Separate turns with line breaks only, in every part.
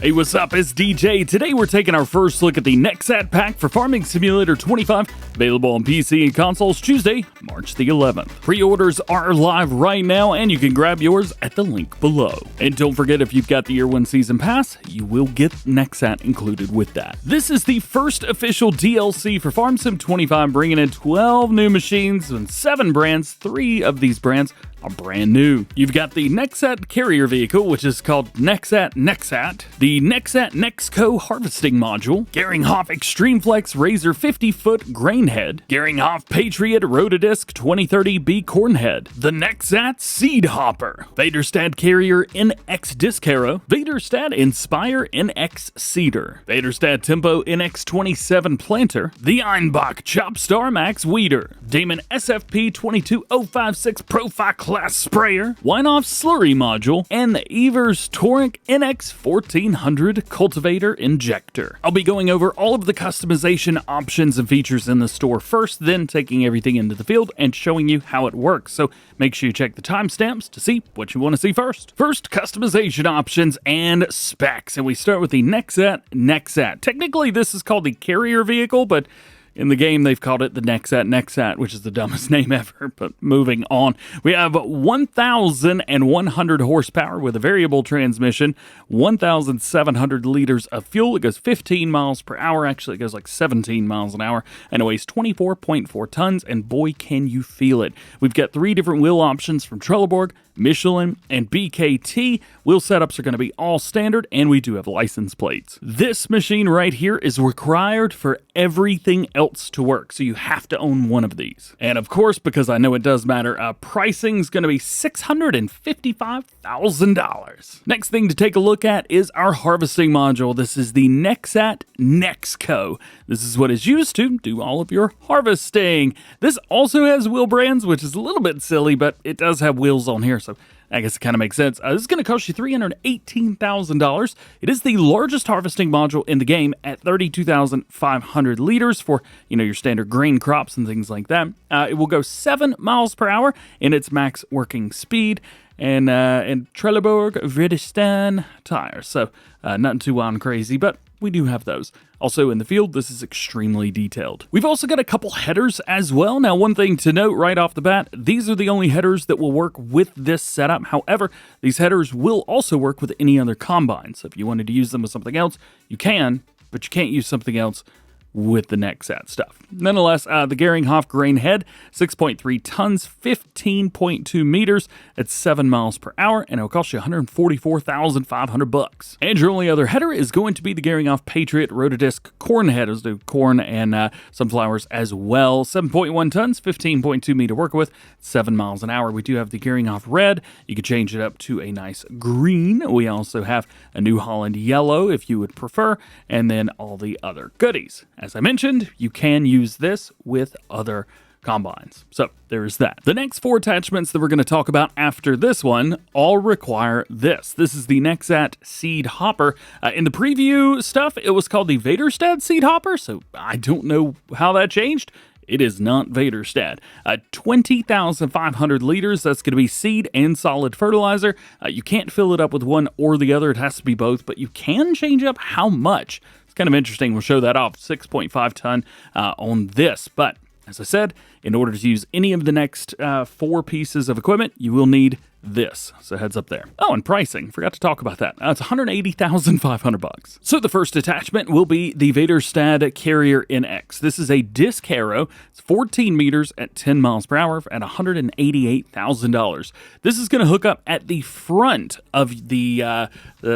Hey, what's up? It's DJ. Today we're taking our first look at the NEXAT pack for Farming Simulator 25, available on PC and consoles Tuesday, March the 11th. Pre-orders are live right now, and you can grab yours at the link below. And don't forget, if you've got the Year 1 Season Pass, you will get NEXAT included with that. This is the first official DLC for Farm Sim 25, bringing in 12 new machines and 7 brands. 3 of these brands are brand new. You've got the NEXAT carrier vehicle, which is called NEXAT, the NEXAT NEXCO harvesting module, GPORTAL Extreme Flex Razor 50-foot grain head, GPORTAL Patriot Rotodisc 2030B corn head, the NEXAT seed hopper, Vaderstad carrier NX disc harrow, Vaderstad Inspire NX seeder, Vaderstad Tempo NX 27 planter, the Einbach Chopstar Max weeder, Damon SFP 22056 Profi class sprayer, Weinoff slurry module, and the Evers Torrent NX 1400 cultivator injector. I'll be going over all of the customization options and features in the store first, then taking everything into the field and showing you how it works. So make sure you check the timestamps to see what you want to see first. First, customization options and specs, and we start with the NEXAT. Technically, this is called the carrier vehicle, but in the game, they've called it the NEXAT, which is the dumbest name ever, but moving on. We have 1,100 horsepower with a variable transmission, 1,700 liters of fuel. It goes 15 miles per hour. Actually, it goes like 17 miles an hour, and it weighs 24.4 tons, and boy, can you feel it. We've got 3 different wheel options from Trelleborg, Michelin, and BKT. Wheel setups are going to be all standard, and we do have license plates. This machine right here is required for everything else to work, so you have to own one of these. And of course, because I know it does matter, pricing's going to be $655,000. Next thing to take a look at is our harvesting module. This is the NEXAT NEXCO. This is what is used to do all of your harvesting. This also has wheel brands, which is a little bit silly, but it does have wheels on here, so I guess it kind of makes sense. This is going to cost you $318,000. It is the largest harvesting module in the game at 32,500 liters for, your standard grain crops and things like that. It will go 7 miles per hour in its max working speed, and Trelleborg Vredestein tires. So nothing too wild and crazy, but we do have those. Also in the field, this is extremely detailed. We've also got a couple headers as well. Now, one thing to note right off the bat, these are the only headers that will work with this setup. However, these headers will also work with any other combine. So if you wanted to use them with something else, you can, but you can't use something else with the NEXAT stuff. Nonetheless, the GPORTAL grain head, 6.3 tons, 15.2 meters, at 7 miles per hour, and it'll cost you $144,500. And your only other header is going to be the GPORTAL Patriot Rotodisc corn head. It'll do corn and sunflowers as well. 7.1 tons, 15.2 meter work with, 7 miles an hour. We do have the GPORTAL red. You can change it up to a nice green. We also have a New Holland yellow if you would prefer, and then all the other goodies. As I mentioned, you can use this with other combines. So there's that. The next 4 attachments that we're going to talk about after this one all require this. This is the NEXAT seed hopper. In the preview stuff, it was called the Vaderstad seed hopper, so I don't know how that changed. It is not Vaderstad. 20,500 liters, that's going to be seed and solid fertilizer. You can't fill it up with one or the other. It has to be both, but you can change up how much. It's kind of interesting. We'll show that off. 6.5 ton on this. But as I said, in order to use any of the next 4 pieces of equipment, you will need this. So heads up there. Oh, and pricing. Forgot to talk about that. It's $180,500. So the first attachment will be the Vaderstad Carrier NX. This is a disc harrow. It's 14 meters at 10 miles per hour at $188,000. This is going to hook up at the front of the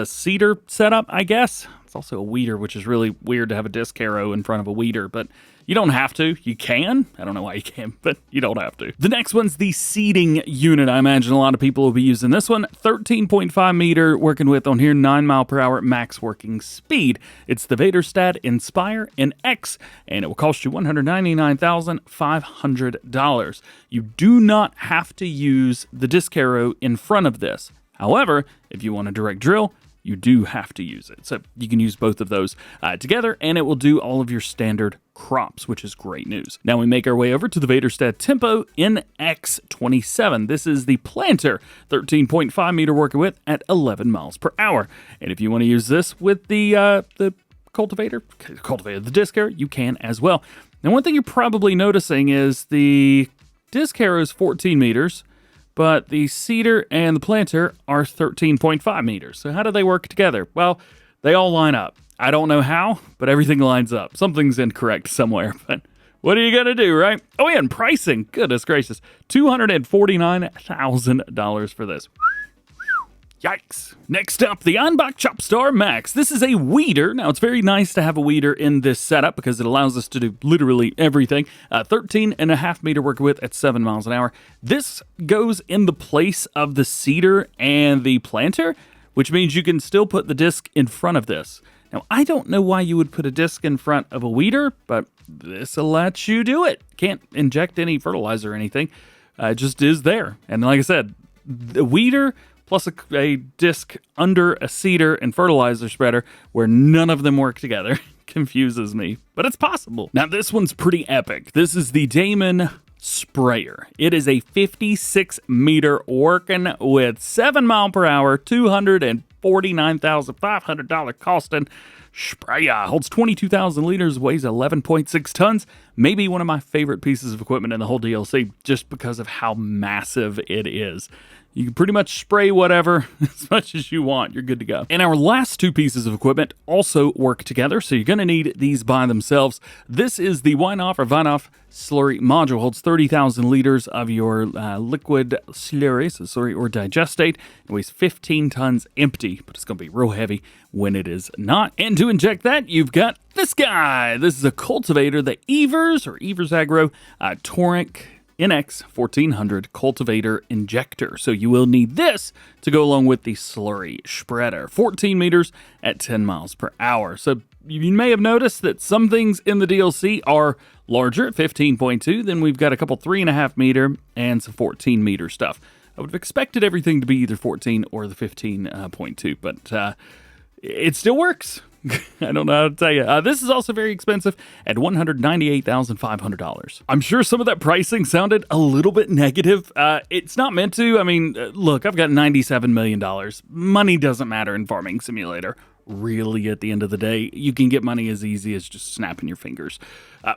seeder setup, I guess. It's also a weeder, which is really weird to have a disc harrow in front of a weeder, but you don't have to. You can. I don't know why you can, but you don't have to. The next one's the seeding unit. I imagine a lot of people will be using this one. 13.5 meter working width on here, 9 mile per hour max working speed. It's the Vaderstad Inspire NX, and it will cost you $199,500. You do not have to use the disc harrow in front of this. However, if you want a direct drill, you do have to use it. So you can use both of those together, and it will do all of your standard crops, which is great news. Now we make our way over to the Vaderstad Tempo NX27. This is the planter, 13.5 meter working width at 11 miles per hour. And if you want to use this with the cultivator, the disc harrow, you can as well. Now one thing you're probably noticing is the disc harrow is 14 meters, but the seeder and the planter are 13.5 meters. So how do they work together? Well, they all line up. I don't know how, but everything lines up. Something's incorrect somewhere, but what are you going to do, right? Oh, yeah, and pricing. Goodness gracious. $249,000 for this. Yikes. Next up, the Einbach Chopstar Max. This is a weeder. Now, it's very nice to have a weeder in this setup because it allows us to do literally everything. 13.5 meter work width at 7 miles an hour. This goes in the place of the seeder and the planter, which means you can still put the disc in front of this. Now, I don't know why you would put a disc in front of a weeder, but this will let you do it. Can't inject any fertilizer or anything. It just is there. And like I said, the weeder plus a disc under a seeder and fertilizer spreader where none of them work together confuses me, but it's possible. Now, this one's pretty epic. This is the Damon sprayer. It is a 56 meter working with 7 mile per hour, $249,500 costing sprayer. Holds 22,000 liters, weighs 11.6 tons. Maybe one of my favorite pieces of equipment in the whole DLC just because of how massive it is. You can pretty much spray whatever as much as you want. You're good to go. And our last two pieces of equipment also work together, so you're going to need these by themselves. This is the Winoff slurry module. Holds 30,000 liters of your liquid slurry, so slurry or digestate. It weighs 15 tons empty, but it's going to be real heavy when it is not. And to inject that, you've got this guy. This is a cultivator, the Evers Agro Toric NX 1400 cultivator injector. So you will need this to go along with the slurry spreader. 14 meters at 10 miles per hour. So you may have noticed that some things in the DLC are larger at 15.2. Then we've got a couple 3.5 meter and some 14 meter stuff. I would have expected everything to be either 14 or the 15.2, but it still works. I don't know how to tell you. This is also very expensive at $198,500. I'm sure some of that pricing sounded a little bit negative. It's not meant to. I mean, look, I've got $97 million. Money doesn't matter in Farming Simulator. Really, at the end of the day, you can get money as easy as just snapping your fingers.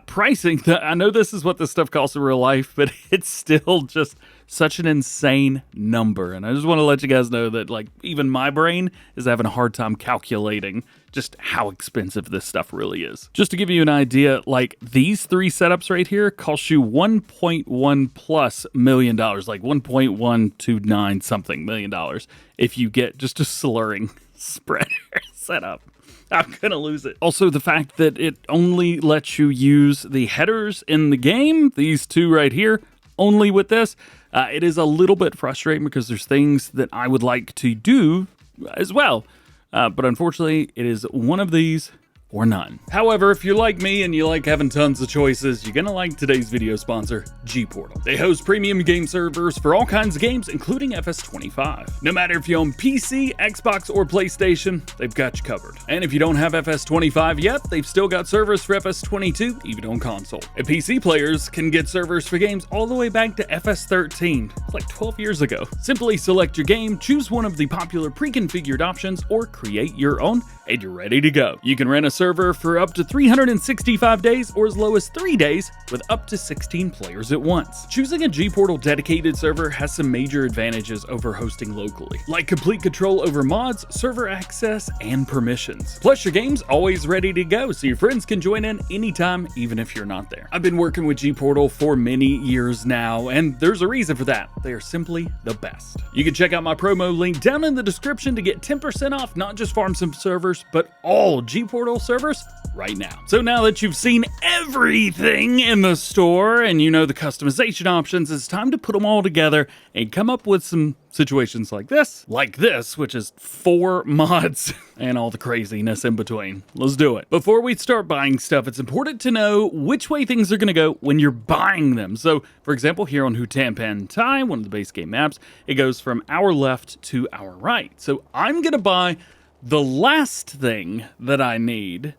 Pricing, I know this is what this stuff costs in real life, but it's still just such an insane number. And I just want to let you guys know that, like, even my brain is having a hard time calculating just how expensive this stuff really is. Just to give you an idea, like, these three setups right here cost you $1.1 plus million, like $1.129 something million if you get just a slurring spreader setup. I'm gonna lose it. Also, the fact that it only lets you use the headers in the game, these two right here, only with this, it is a little bit frustrating because there's things that I would like to do as well. But unfortunately, it is one of these or none. However, if you're like me and you like having tons of choices, you're gonna like today's video sponsor, GPORTAL. They host premium game servers for all kinds of games, including FS25. No matter if you own PC, Xbox, or PlayStation, they've got you covered. And if you don't have FS25 yet, they've still got servers for FS22, even on console. And PC players can get servers for games all the way back to FS13, like 12 years ago. Simply select your game, choose one of the popular pre-configured options, or create your own, and you're ready to go. You can rent a server for up to 365 days or as low as 3 days with up to 16 players at once. Choosing a GPORTAL dedicated server has some major advantages over hosting locally, like complete control over mods, server access, and permissions. Plus, your game's always ready to go, so your friends can join in anytime, even if you're not there. I've been working with GPORTAL for many years now, and there's a reason for that. They are simply the best. You can check out my promo link down in the description to get 10% off not just Farm Sim servers, but all GPORTAL servers right now. So now that you've seen everything in the store and you know the customization options, it's time to put them all together and come up with some situations like this, which is 4 mods and all the craziness in between. Let's do it. Before we start buying stuff, it's important to know which way things are going to go when you're buying them. So, for example, here on Hutan Tai, one of the base game maps, it goes from our left to our right. So I'm going to buy The last thing that I need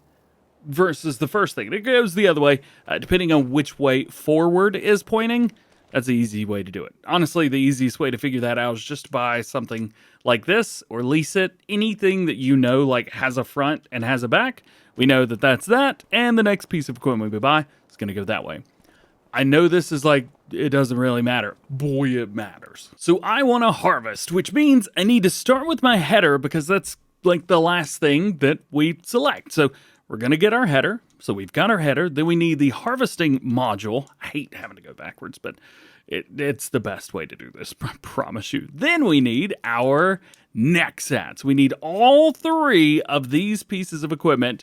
versus the first thing, it goes the other way, depending on which way forward is pointing. That's the easy way to do it. Honestly, the easiest way to figure that out is just to buy something like this or lease it. Anything that you know like has a front and has a back, we know that that's that, and the next piece of equipment we buy is going to go that way. I know this is like, it doesn't really matter. Boy, it matters. So I want to harvest, which means I need to start with my header because that's like the last thing that we select. So we're going to get our header. So we've got our header. Then we need the harvesting module. I hate having to go backwards, but it's the best way to do this, I promise you. Then we need our NEXATs. We need all three of these pieces of equipment.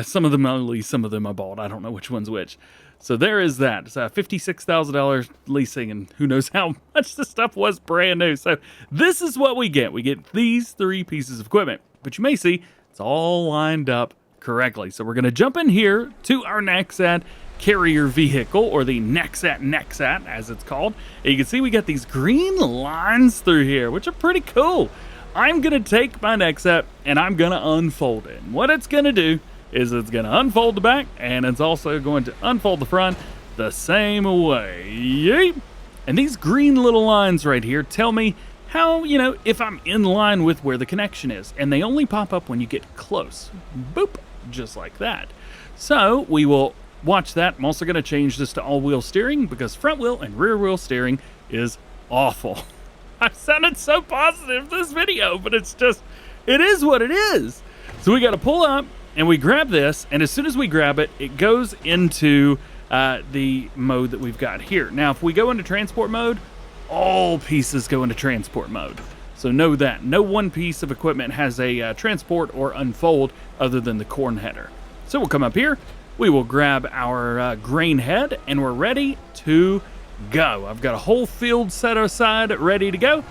Some of them I lease, some of them I bought. I don't know which one's which. So there is that. It's $56,000 leasing, and who knows how much the stuff was brand new. So this is what we get. We get these three pieces of equipment. But you may see it's all lined up correctly. So we're going to jump in here to our NEXAT carrier vehicle, or the NEXAT as it's called. And you can see we got these green lines through here, which are pretty cool. I'm going to take my NEXAT and I'm going to unfold it. And what it's going to do is it's going to unfold the back, and it's also going to unfold the front the same way. Yay! And these green little lines right here tell me how, if I'm in line with where the connection is. And they only pop up when you get close. Boop! Just like that. So we will watch that. I'm also going to change this to all-wheel steering because front wheel and rear wheel steering is awful. I've sounded so positive this video, but it is what it is. So we got to pull up and we grab this, and as soon as we grab it, it goes into the mode that we've got here. Now, if we go into transport mode, all pieces go into transport mode. So know that. No one piece of equipment has a transport or unfold other than the corn header. So we'll come up here, we will grab our grain head, and we're ready to go. I've got a whole field set aside ready to go.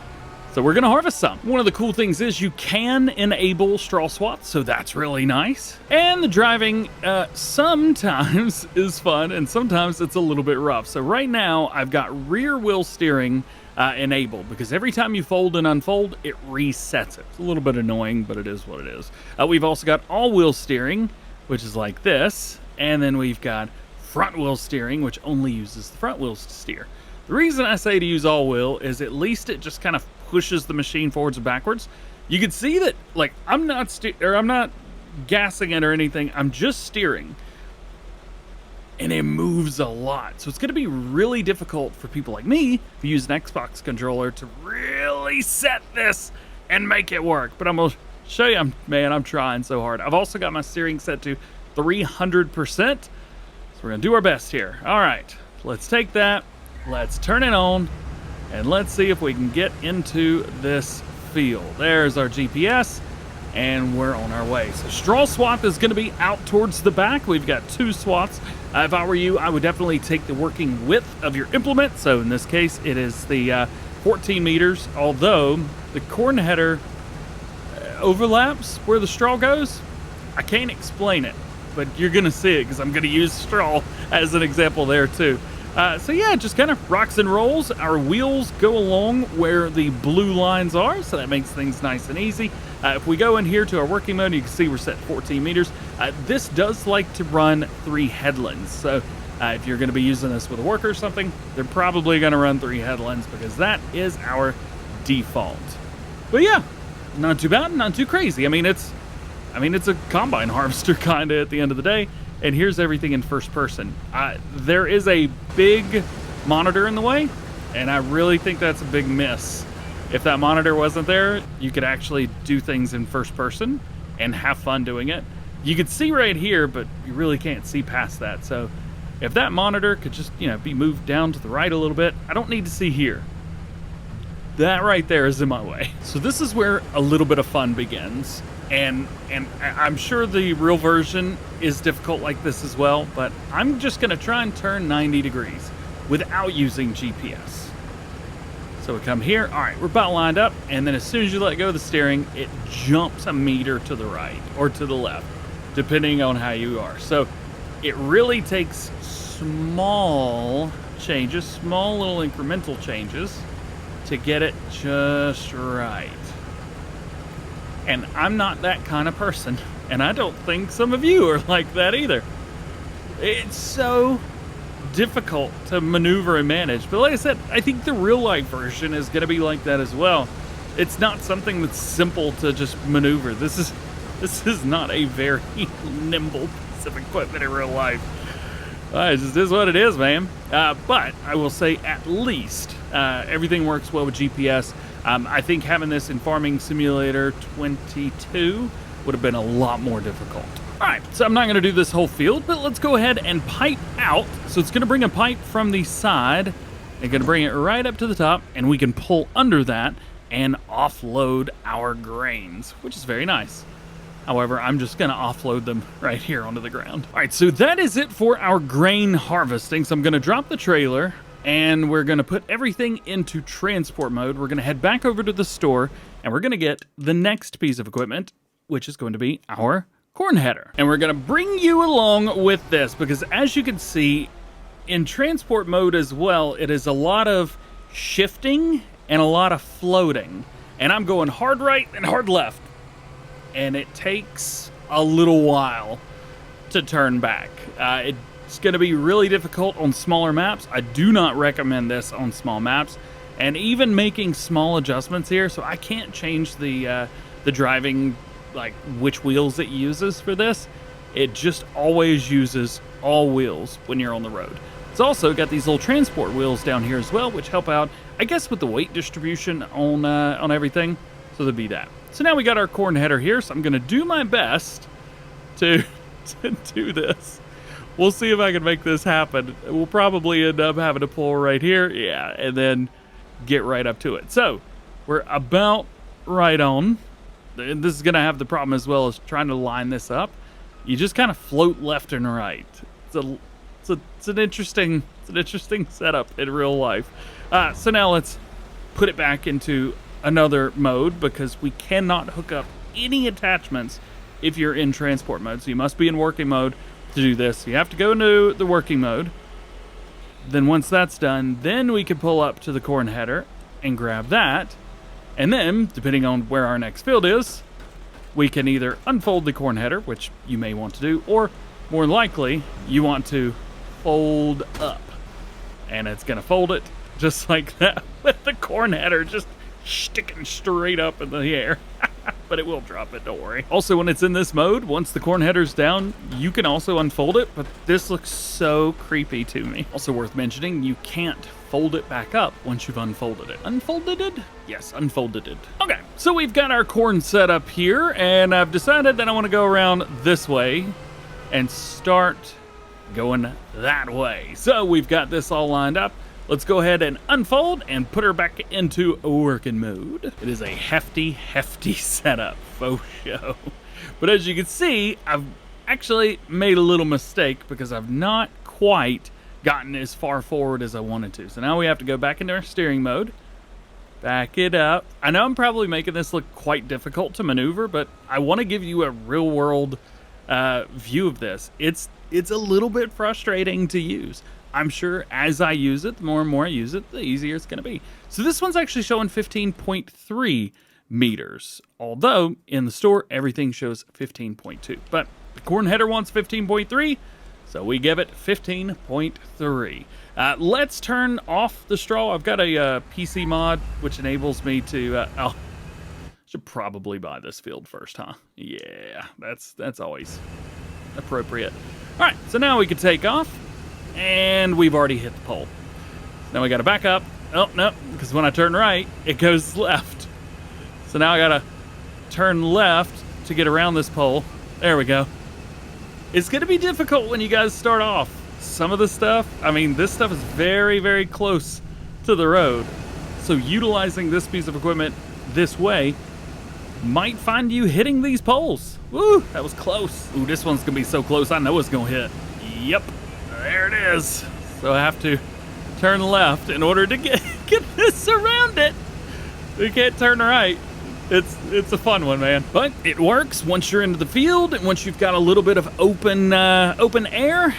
So we're going to harvest some. One of the cool things is you can enable straw swaths, so that's really nice. And the driving sometimes is fun, and sometimes it's a little bit rough. So right now, I've got rear wheel steering enabled, because every time you fold and unfold, it resets it. It's a little bit annoying, but it is what it is. We've also got all-wheel steering, which is like this, and then we've got front-wheel steering, which only uses the front wheels to steer. The reason I say to use all-wheel is at least it just kind of pushes the machine forwards and backwards. You can see that, like, I'm not gassing it or anything. I'm just steering, and it moves a lot. So it's going to be really difficult for people like me who use an Xbox controller to really set this and make it work. But I'm going to show you, I'm trying so hard. I've also got my steering set to 300%. So we're going to do our best here. All right, let's take that. Let's turn it on, and let's see if we can get into this field. There's our GPS, and we're on our way. So straw swath is going to be out towards the back. We've got two swaths. If I were you, I would definitely take the working width of your implement. So in this case, it is the 14 meters, although the corn header overlaps where the straw goes. I can't explain it, but you're going to see it because I'm going to use straw as an example there too. So yeah, it just kind of rocks and rolls. Our wheels go along where the blue lines are, so that makes things nice and easy. If we go in here to our working mode, you can see we're set 14 meters. This does like to run 3 headlands, so if you're going to be using this with a worker or something, they're probably going to run 3 headlands because that is our default. But yeah, not too bad, not too crazy. I mean, it's a combine harvester kind of at the end of the day. And here's everything in first person. There is a big monitor in the way, and I really think that's a big miss. If that monitor wasn't there, you could actually do things in first person and have fun doing it. You could see right here, but you really can't see past that. So if that monitor could just, be moved down to the right a little bit, I don't need to see here. That right there is in my way. So this is where a little bit of fun begins. And I'm sure the real version is difficult like this as well, but I'm just going to try and turn 90 degrees without using GPS. So we come here. All right, we're about lined up, and then as soon as you let go of the steering, it jumps a meter to the right or to the left, depending on how you are. So it really takes small changes, small little incremental changes to get it just right. And I'm not that kind of person. And I don't think some of you are like that either. It's so difficult to maneuver and manage. But like I said, I think the real life version is going to be like that as well. It's not something that's simple to just maneuver. This is not a very nimble piece of equipment in real life. It just is what it is, man. But I will say at least everything works well with GPS. I think having this in Farming Simulator 22 would have been a lot more difficult. All right, so I'm not going to do this whole field, but let's go ahead and pipe out. So it's going to bring a pipe from the side and going to bring it right up to the top, and we can pull under that and offload our grains, which is very nice. However, I'm just going to offload them right here onto the ground. All right, so that is it for our grain harvesting. So I'm going to drop the trailer, and we're going to put everything into transport mode. We're going to head back over to the store, and we're going to get the next piece of equipment, which is going to be our corn header. And we're going to bring you along with this because, as you can see, in transport mode as well, it is a lot of shifting and a lot of floating. And I'm going hard right and hard left. And it takes a little while to turn back. It's going to be really difficult on smaller maps. I do not recommend this on small maps. And even making small adjustments here, so I can't change the driving, like which wheels it uses for this. It just always uses all wheels when you're on the road. It's also got these little transport wheels down here as well, which help out, I guess, with the weight distribution on everything. So there'll be that. So now we got our corn header here, so I'm going to do my best to do this. We'll see if I can make this happen. We'll probably end up having to pull right here, yeah, and then get right up to it. So we're about right on. This is going to have the problem as well as trying to line this up. You just kind of float left and right. It's an interesting setup in real life. So now let's put it back into another mode because we cannot hook up any attachments if you're in transport mode. So you must be in working mode to do this. You have to go into the working mode. Then once that's done, then we can pull up to the corn header and grab that. And then, depending on where our next field is, we can either unfold the corn header, which you may want to do, or more likely, you want to fold up. And it's going to fold it just like that with the corn header just sticking straight up in the air. But it will drop it, don't worry. Also, when it's in this mode, once the corn header's down, you can also unfold it, but this looks so creepy to me. Also worth mentioning, you can't fold it back up once you've unfolded it. Unfolded it? Yes, unfolded it. Okay, so we've got our corn set up here, and I've decided that I want to go around this way and start going that way. So we've got this all lined up. Let's go ahead and unfold and put her back into working mode. It is a hefty setup, faux show. But as you can see, I've actually made a little mistake because I've not quite gotten as far forward as I wanted to. So now we have to go back into our steering mode, back it up. I know I'm probably making this look quite difficult to maneuver, but I want to give you a real world view of this. It's a little bit frustrating to use. I'm sure as I use it, the more and more I use it, the easier it's going to be. So this one's actually showing 15.3 meters, although in the store, everything shows 15.2. But the corn header wants 15.3, so we give it 15.3. Let's turn off the straw. I've got a PC mod, which enables me to... should probably buy this field first, huh? Yeah, that's always appropriate. All right, so now we can take off. And we've already hit the pole. Now we got to back up. Oh, no, because when I turn right, it goes left. So now I got to turn left to get around this pole. There we go. It's going to be difficult when you guys start off. Some of the stuff, I mean, this stuff is very, very close to the road. So utilizing this piece of equipment this way might find you hitting these poles. Woo, that was close. Ooh, this one's going to be so close, I know it's going to hit. Yep. There it is. So I have to turn left in order to get this around it. We can't turn right. It's a fun one, man. But it works once you're into the field and once you've got a little bit of open air.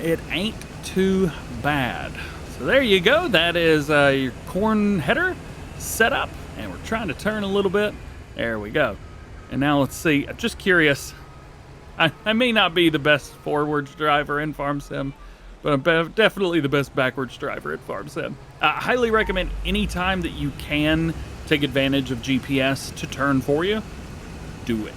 It ain't too bad. So there you go. That is your corn header set up, and we're trying to turn a little bit. There we go. And now let's see. I'm just curious. I may not be the best forwards driver in Farm Sim, but I'm definitely the best backwards driver in Farm Sim. I highly recommend any time that you can take advantage of GPS to turn for you, do it.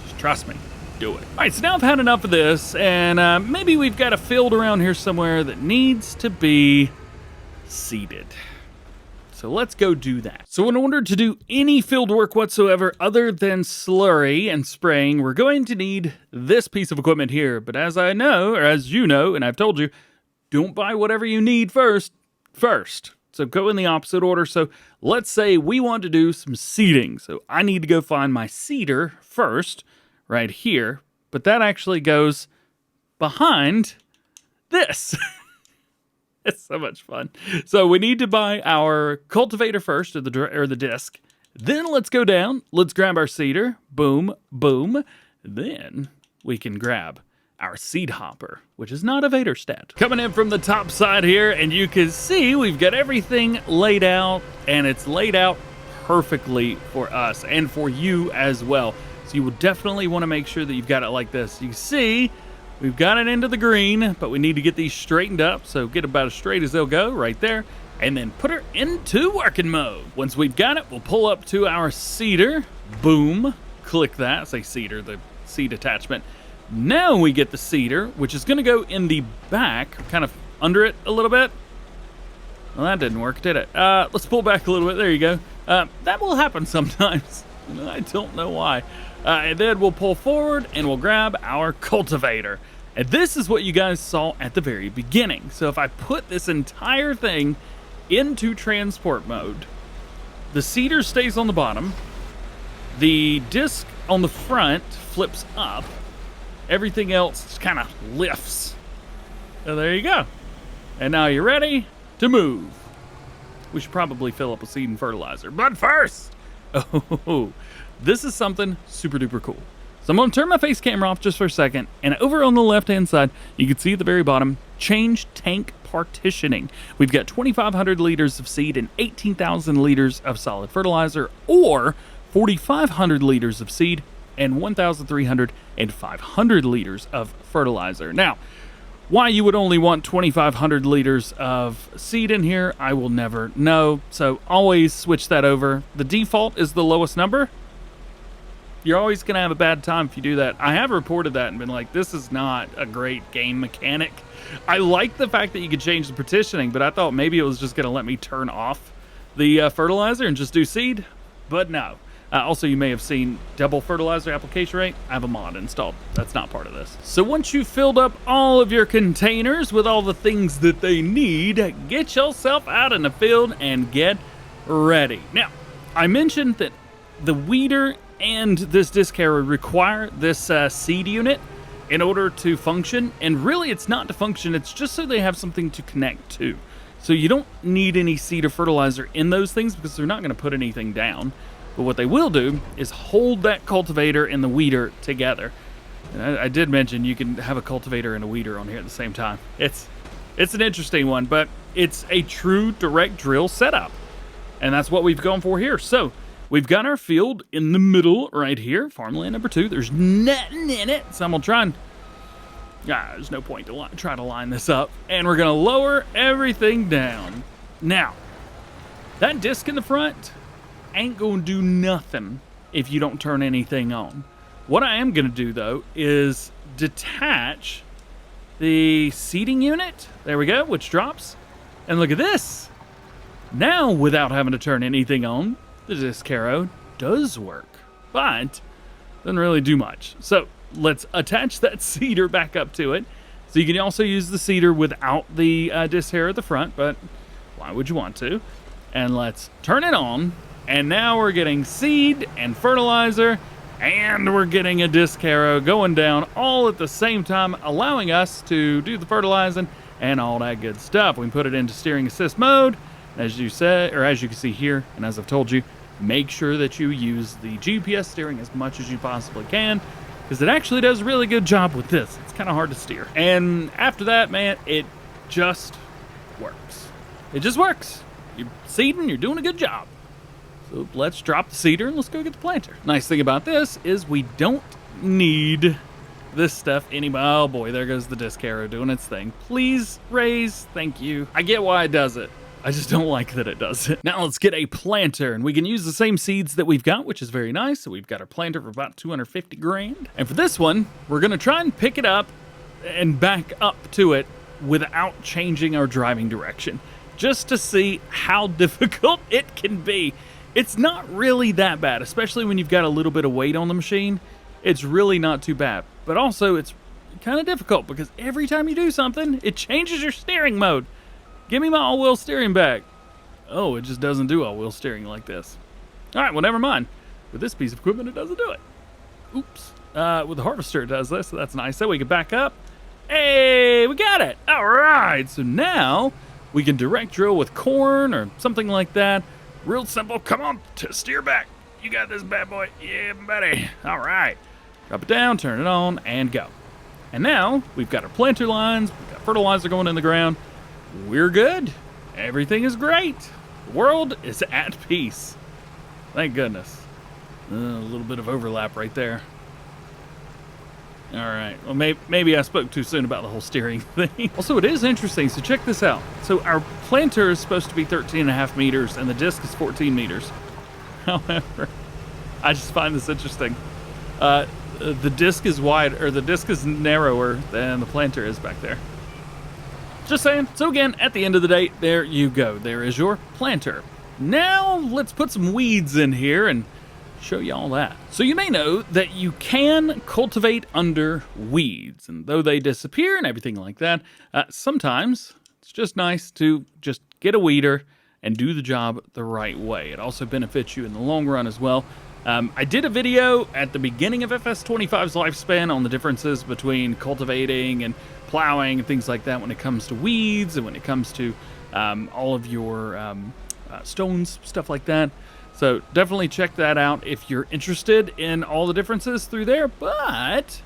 Just trust me, do it. All right, so now I've had enough of this, and maybe we've got a field around here somewhere that needs to be seeded. So let's go do that. So in order to do any field work whatsoever other than slurry and spraying, we're going to need this piece of equipment here. But as I know, or as you know, and I've told you, don't buy whatever you need first. So go in the opposite order. So let's say we want to do some seeding. So I need to go find my seeder first, right here. But that actually goes behind this. It's so much fun. So we need to buy our cultivator first, or the disc. Then let's go down. Let's grab our seeder. Boom, boom. Then we can grab our seed hopper, which is not a Vaderstat. Coming in from the top side here, and you can see we've got everything laid out, and it's laid out perfectly for us and for you as well. So you will definitely want to make sure that you've got it like this. You can see we've got it into the green, but we need to get these straightened up, so get about as straight as they'll go right there, and then put her into working mode. Once we've got it, we'll pull up to our seeder. Boom. Click that. Say seeder, the seed attachment. Now we get the seeder, which is going to go in the back, kind of under it a little bit. Well, that didn't work, did it? Let's pull back a little bit. There you go. That will happen sometimes. I don't know why. And then we'll pull forward and we'll grab our cultivator. And this is what you guys saw at the very beginning. So if I put this entire thing into transport mode, the seeder stays on the bottom. The disc on the front flips up. Everything else kind of lifts. So there you go. And now you're ready to move. We should probably fill up with seed and fertilizer. But first, this is something super duper cool. So I'm going to turn my face camera off just for a second. And over on the left-hand side, you can see at the very bottom, change tank partitioning. We've got 2,500 liters of seed and 18,000 liters of solid fertilizer, or 4,500 liters of seed and 1,300 and 500 liters of fertilizer. Now, why you would only want 2,500 liters of seed in here, I will never know. So always switch that over. The default is the lowest number. You're always going to have a bad time if you do that. I have reported that and been like, this is not a great game mechanic. I like the fact that you could change the partitioning, but I thought maybe it was just going to let me turn off the fertilizer and just do seed. But no. Also, you may have seen double fertilizer application rate. I have a mod installed. That's not part of this. So once you've filled up all of your containers with all the things that they need, get yourself out in the field and get ready. Now, I mentioned that the weeder and this disc harrow require this seed unit in order to function. And really, it's not to function. It's just so they have something to connect to. So you don't need any seed or fertilizer in those things because they're not going to put anything down. But what they will do is hold that cultivator and the weeder together. And I did mention you can have a cultivator and a weeder on here at the same time. It's an interesting one, but it's a true direct drill setup. And that's what we've gone for here. So we've got our field in the middle right here, farmland number 2. There's nothing in it. So I'm going to try and... there's no point to try to line this up. And we're going to lower everything down. Now, that disc in the front ain't gonna do nothing if you don't turn anything on. What I am gonna do though is detach the seeding unit. There we go, which drops. And look at this. Now, without having to turn anything on, the disc harrow does work, but doesn't really do much. So let's attach that seeder back up to it. So you can also use the seeder without the disc harrow at the front, but why would you want to? And let's turn it on. And now we're getting seed and fertilizer, and we're getting a disc harrow going down all at the same time, allowing us to do the fertilizing and all that good stuff. We can put it into steering assist mode, as you said, or as you can see here, and as I've told you, make sure that you use the GPS steering as much as you possibly can, because it actually does a really good job with this. It's kind of hard to steer. And after that, man, it just works. It just works. You're seeding, you're doing a good job. So let's drop the seeder and let's go get the planter. Nice thing about this is we don't need this stuff anymore. Oh boy, there goes the disc arrow doing its thing. Please raise, thank you. I get why it does it. I just don't like that it does it. Now let's get a planter, and we can use the same seeds that we've got, which is very nice. So we've got our planter for about 250 grand. And for this one, we're gonna try and pick it up and back up to it without changing our driving direction, just to see how difficult it can be. It's not really that bad, especially when you've got a little bit of weight on the machine. It's really not too bad, but also it's kind of difficult because every time you do something, it changes your steering mode. Give me my all-wheel steering back. Oh, it just doesn't do all-wheel steering like this. All right, well, never mind. With this piece of equipment, it doesn't do it. Oops. With the harvester, it does this, so that's nice. So we can back up. Hey, we got it. All right, so now we can direct drill with corn or something like that. Real simple. Come on, steer back. You got this bad boy. Yeah, buddy. All right. Drop it down, turn it on, and go. And now we've got our planter lines. We've got fertilizer going in the ground. We're good. Everything is great. The world is at peace. Thank goodness. A little bit of overlap right there. All right. Well, maybe I spoke too soon about the whole steering thing. Also, it is interesting. So check this out. So our planter is supposed to be 13.5 meters, and the disc is 14 meters. However, I just find this interesting. The disc is wide, or the disc is narrower than the planter is back there. Just saying. So again, at the end of the day, there you go. There is your planter. Now let's put some weeds in here and show you all that. So you may know that you can cultivate under weeds, and though they disappear and everything like that, sometimes it's just nice to just get a weeder and do the job the right way. It also benefits you in the long run as well. I did a video at the beginning of FS25's lifespan on the differences between cultivating and plowing and things like that when it comes to weeds and when it comes to all of your stones, stuff like that. So definitely check that out if you're interested in all the differences through there. But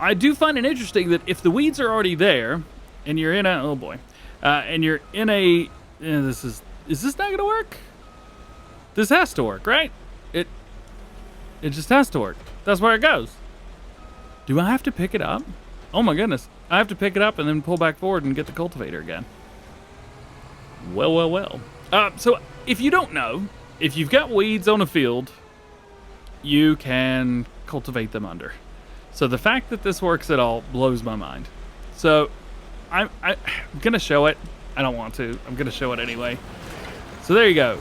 I do find it interesting that if the weeds are already there and you're in a, oh boy, and you're in a, is this not gonna work? This has to work, right? It just has to work. That's where it goes. Do I have to pick it up? Oh my goodness. I have to pick it up and then pull back forward and get the cultivator again. Well. So if you don't know, if you've got weeds on a field, you can cultivate them under. So the fact that this works at all blows my mind. So I'm gonna show it. I don't want to. I'm gonna show it anyway. So there you go.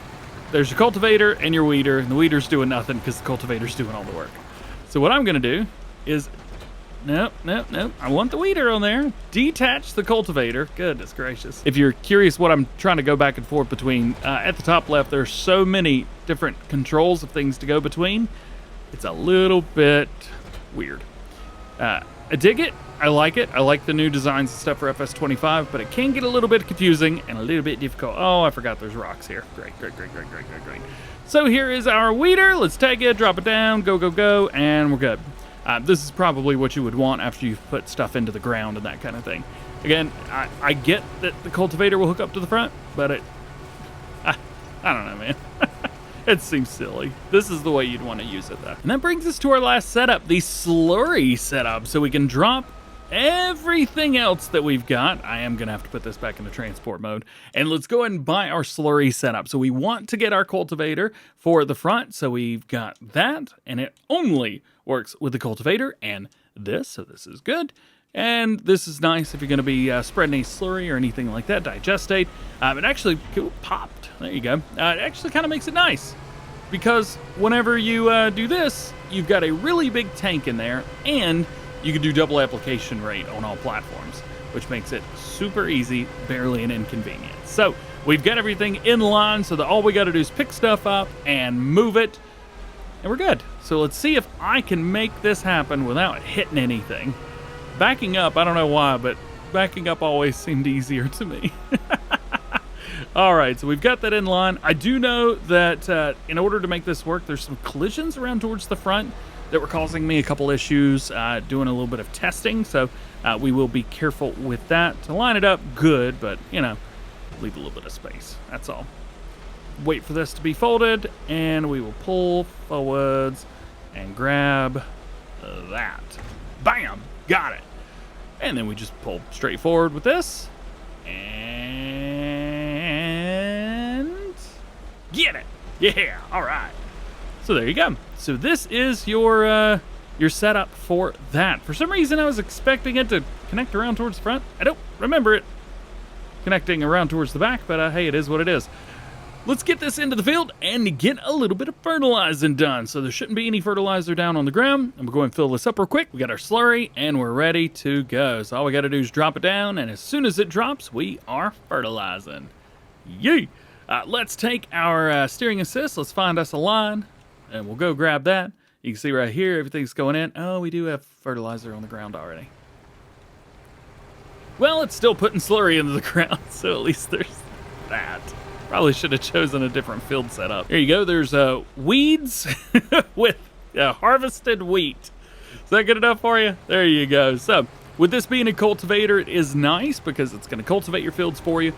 There's your cultivator and your weeder, and the weeder's doing nothing because the cultivator's doing all the work. So what I'm gonna do is, nope. I want the weeder on there. Detach the cultivator. Goodness gracious. If you're curious what I'm trying to go back and forth between, at the top left, there's so many different controls of things to go between. It's a little bit weird. I dig it. I like it. I like the new designs and stuff for FS25, but it can get a little bit confusing and a little bit difficult. Oh, I forgot there's rocks here. Great. So here is our weeder. Let's take it, drop it down, go, and we're good. This is probably what you would want after you've put stuff into the ground and that kind of thing. Again, I get that the cultivator will hook up to the front, but I don't know, man. It seems silly. This is the way you'd want to use it, though. And that brings us to our last setup, the slurry setup, so we can drop everything else that we've got. I am going to have to put this back into transport mode. And let's go ahead and buy our slurry setup. So we want to get our cultivator for the front, so we've got that, and it only works with the cultivator and this, so this is good. And this is nice if you're going to be spreading a slurry or anything like that, digestate. It actually popped. There you go. It actually kind of makes it nice because whenever you do this, you've got a really big tank in there, and you can do double application rate on all platforms, which makes it super easy, barely an inconvenience. So we've got everything in line, so that all we got to do is pick stuff up and move it, and we're good. So let's see if I can make this happen without hitting anything. Backing up, I don't know why, but backing up always seemed easier to me. All right, so we've got that in line. I do know that in order to make this work, there's some collisions around towards the front that were causing me a couple issues doing a little bit of testing. So we will be careful with that to line it up good, but, you know, leave a little bit of space. That's all. wait for this to be folded, and we will pull forwards and grab that. Bam! Got it. And then we just pull straight forward with this. And get it. Yeah, all right. So there you go. So this is your setup for that. For some reason, I was expecting it to connect around towards the front. I don't remember it connecting around towards the back, but hey, it is what it is. Let's get this into the field and get a little bit of fertilizing done. So there shouldn't be any fertilizer down on the ground. I'm going to fill this up real quick. We got our slurry and we're ready to go. So all we got to do is drop it down, and as soon as it drops, we are fertilizing. Yay! Let's take our steering assist. Let's find us a line, and we'll go grab that. You can see right here, everything's going in. Oh, we do have fertilizer on the ground already. Well, it's still putting slurry into the ground, so at least there's that. Probably should have chosen a different field setup. Here you go. There's weeds with harvested wheat. Is that good enough for you? There you go. So with this being a cultivator, it is nice because it's going to cultivate your fields for you.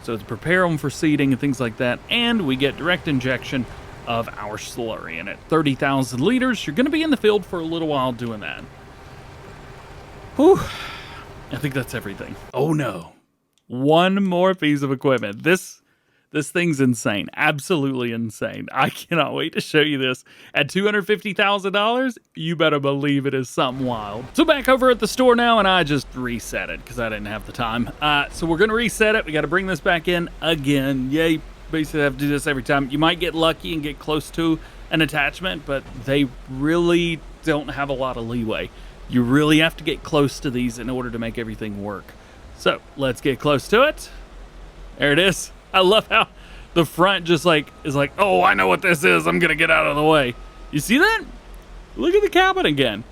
So to prepare them for seeding and things like that. And we get direct injection of our slurry in it. 30,000 liters. You're going to be in the field for a little while doing that. Whew. I think that's everything. Oh no. One more piece of equipment. This thing's insane. Absolutely insane. I cannot wait to show you this. At $250,000, you better believe it is something wild. So back over at the store now, and I just reset it because I didn't have the time. So we're going to reset it. We got to bring this back in again. Yay. Basically have to do this every time. You might get lucky and get close to an attachment, but they really don't have a lot of leeway. You really have to get close to these in order to make everything work. So let's get close to it. There it is. I love how the front just is like, oh, I know what this is. I'm going to get out of the way. You see that? Look at the cabin again.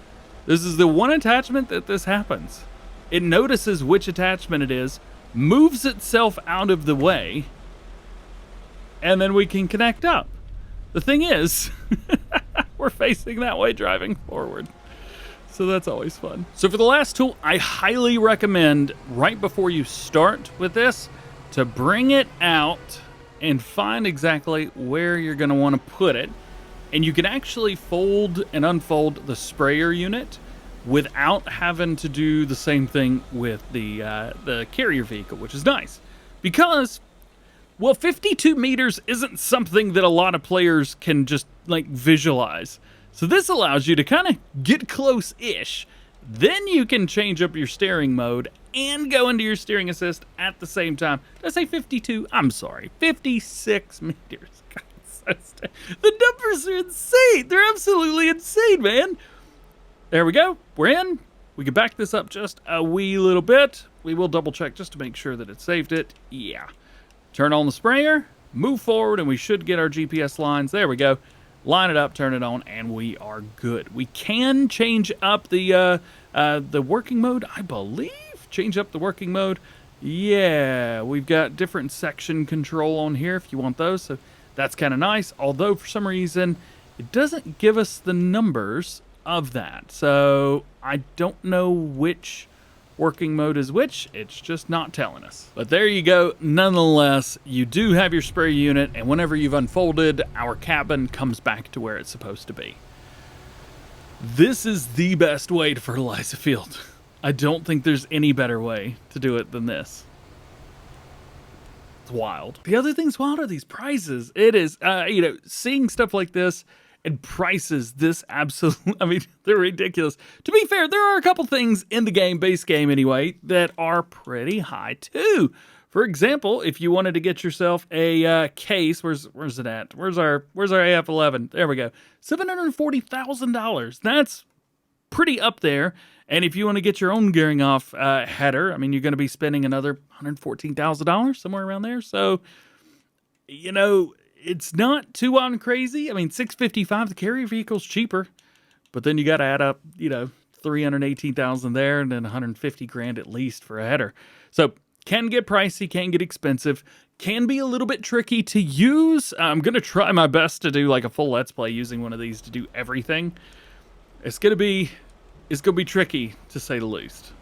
This is the one attachment that this happens. It notices which attachment it is, moves itself out of the way, and then we can connect up. The thing is, we're facing that way driving forward. So that's always fun. So for the last tool, I highly recommend right before you start with this, to bring it out and find exactly where you're going to want to put it. And you can actually fold and unfold the sprayer unit without having to do the same thing with the carrier vehicle, which is nice. Because, well, 52 meters isn't something that a lot of players can just visualize. So this allows you to kind of get close-ish. Then you can change up your steering mode and go into your steering assist at the same time. Did I say 52? I'm sorry, 56 meters. God, so the numbers are insane. They're absolutely insane, man. There we go. We're in. We can back this up just a wee little bit. We will double check just to make sure that it saved it. Yeah. Turn on the sprayer, move forward, and we should get our GPS lines. There we go. Line it up, turn it on, and we are good. We can change up the working mode, I believe. Change up the working mode. Yeah, we've got different section control on here if you want those, so that's kind of nice. Although, for some reason, it doesn't give us the numbers of that. So, I don't know which working mode is which. It's just not telling us. But there you go. Nonetheless, you do have your spray unit, and whenever you've unfolded, our cabin comes back to where it's supposed to be. This is the best way to fertilize a field. I don't think there's any better way to do it than this. It's wild. The other thing's wild are these prices. It is, seeing stuff like this and prices this absolute, I mean, they're ridiculous. To be fair, there are a couple things in the game, base game anyway, that are pretty high too. For example, if you wanted to get yourself a case, where's it at? Where's our AF11? There we go. $740,000. That's pretty up there. And if you want to get your own gearing off header, I mean, you're going to be spending another $114,000, somewhere around there. So, it's not too on crazy. I mean, $655, the carrier vehicle's cheaper, but then you got to add up, $318,000 there, and then $150,000 at least for a header. So can get pricey, can get expensive, can be a little bit tricky to use. I'm going to try my best to do like a full Let's Play using one of these to do everything. It's going to be tricky, to say the least.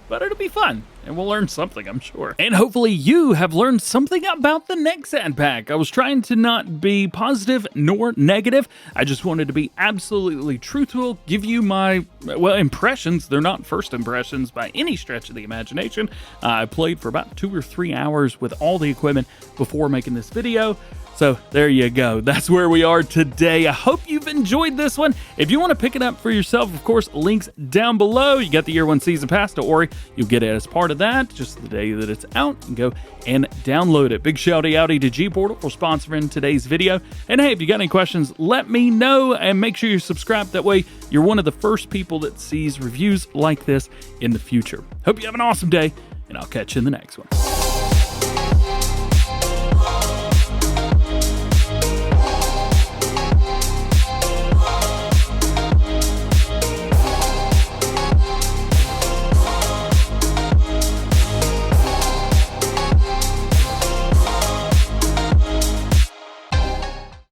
but it'll be fun, and we'll learn something, I'm sure. And hopefully you have learned something about the NEXAT pack. I was trying to not be positive nor negative. I just wanted to be absolutely truthful, give you my, well, impressions. They're not first impressions by any stretch of the imagination. I played for about 2 or 3 hours with all the equipment before making this video. So there you go. That's where we are today. I hope you've enjoyed this one. If you want to pick it up for yourself, of course, links down below. You got the Year 1 Season Pass. Don't worry, you'll get it as part of that. Just the day that it's out, and go and download it. Big shouty outy to GPORTAL for sponsoring today's video. And hey, if you got any questions, let me know, and make sure you're subscribed. That way, you're one of the first people that sees reviews like this in the future. Hope you have an awesome day, and I'll catch you in the next one.